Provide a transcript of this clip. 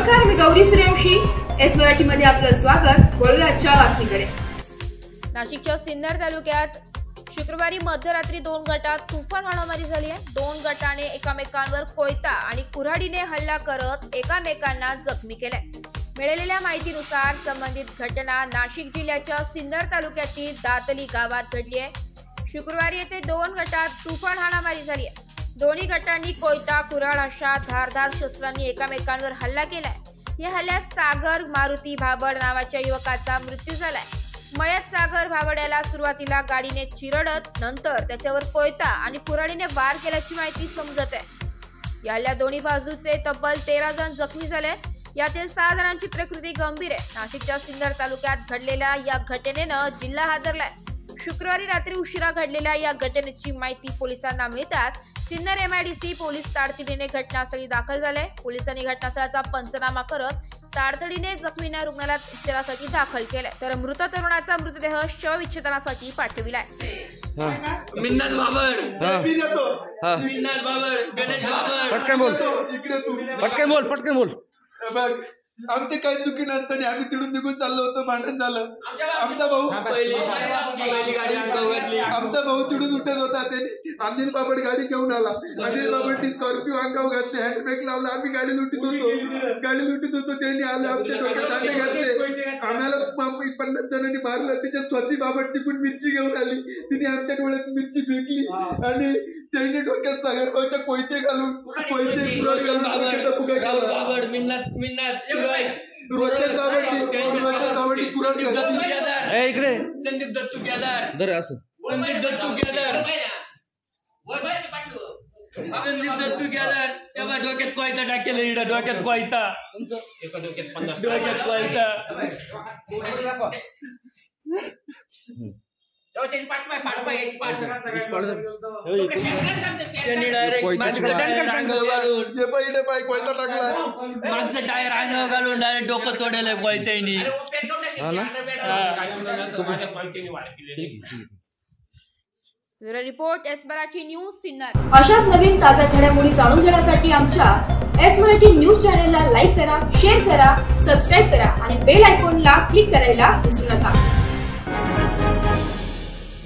नमस्कार, मी गौरी सूर्यवंशी. एस मराठी मध्ये आपलं स्वागत. वळूया आजच्या बातमीकडे. नाशिकच्या सिन्नर तालुक्यात शुक्रवारी मध्यरात्री 2 गटात तुफान हाणामारी झाली आहे. 2 गटाने एकमेकांवर कोयता आणि कुऱ्हाडीने हल्ला करत एकमेकांना जखमी केले. मिळालेल्या माहितीनुसार संबंधित घटना नाशिक जिल्ह्याच्या सिन्नर तालुक्यातील दातली गावात घडली आहे. शुक्रवारी येथे 2 गटात तुफान हाणामारी झाली आहे. दोन्ही गटांनी कोयता, कुऱ्हाड अशा धारदार शस्त्रांनी एकमेकांवर हल्ला केलाय. या हल्ल्यात सागर मारुती भाबड नावाच्या युवकाचा मृत्यू झालाय. मयत सागर भाबड याला सुरुवातीला गाडीने चिरडत नंतर त्याच्यावर कोयता आणि कुऱ्हाडीने वार केल्याची माहिती समजत आहे. या हल्ल्यात दोन्ही बाजूचे तब्बल 13 जण जखमी झाले. यातील 6 जणांची प्रकृती गंभीर आहे. नाशिकच्या सिन्नर तालुक्यात घडलेल्या या घटनेनं जिल्हा हादरलाय. शुक्रवारी रात्री उशिरा घडलेल्या या घटनेची माहिती पोलिसांना मिळताच सिन्नर MIDC पोलीस तातडीने घटनास्थळी दाखल झाले. पोलिसांनी घटनास्थळाचा पंचनामा करत तातडीने जखमींना रुग्णालयात उपचारासाठी दाखल केले, तर मृत तरुणाचा मृतदेह शवविच्छेदनासाठी पाठविलाय. मिन्नत बाबर, मिन्नत बाबर, गणेश बाबर, पटकन बोल. आमचे काही चुकी नसताना आम्ही तिथून निघून चाललो होतो. भांडण झालं. आमचा भाऊ तिथून उठत होता. त्याने अनिल बाबड गाडी घेऊन आला. अनिल बाबडनी स्कॉर्पिओ अंगावर घातले, हँडब्रेक लावला. आम्ही गाडी लुटीत होतो. त्यांनी आले, आमच्या डोक्यात दांडे घातले. आम्हाला 50 जणांनी मारलं. त्याच्यात स्वती बाबड तिकून मिरची घेऊन आली. तिने आमच्या डोळ्यात मिरची फेकली आणि त्यांनी डोक्यात सागरभाऊच्या कोयते घालून डोक्याचा फुगा घालला. रोशन बाबडी कुऱ्हाड इकडे संदीप दत्तू केदार, संदीप दत्तू केदार, तेव्हा डोक्यात कोयता टाकेला. इकडं डोक्यात कोयता, डोक्यात कोयता. कोयता टाकला. मागचं टायर अंगावर घालून डायरेक्ट डोकं तोडायला कोयत्यानी. Bureau report, S Marathi news, Sinnar. अशाच नवीन ताज्या घडामोडी जाणून घेण्यासाठी आमच्या एस मराठी न्यूज चॅनेलला लाईक करा, शेअर करा, सबस्क्राईब करा आणि बेल आयकॉनला क्लिक करायला विसरू नका.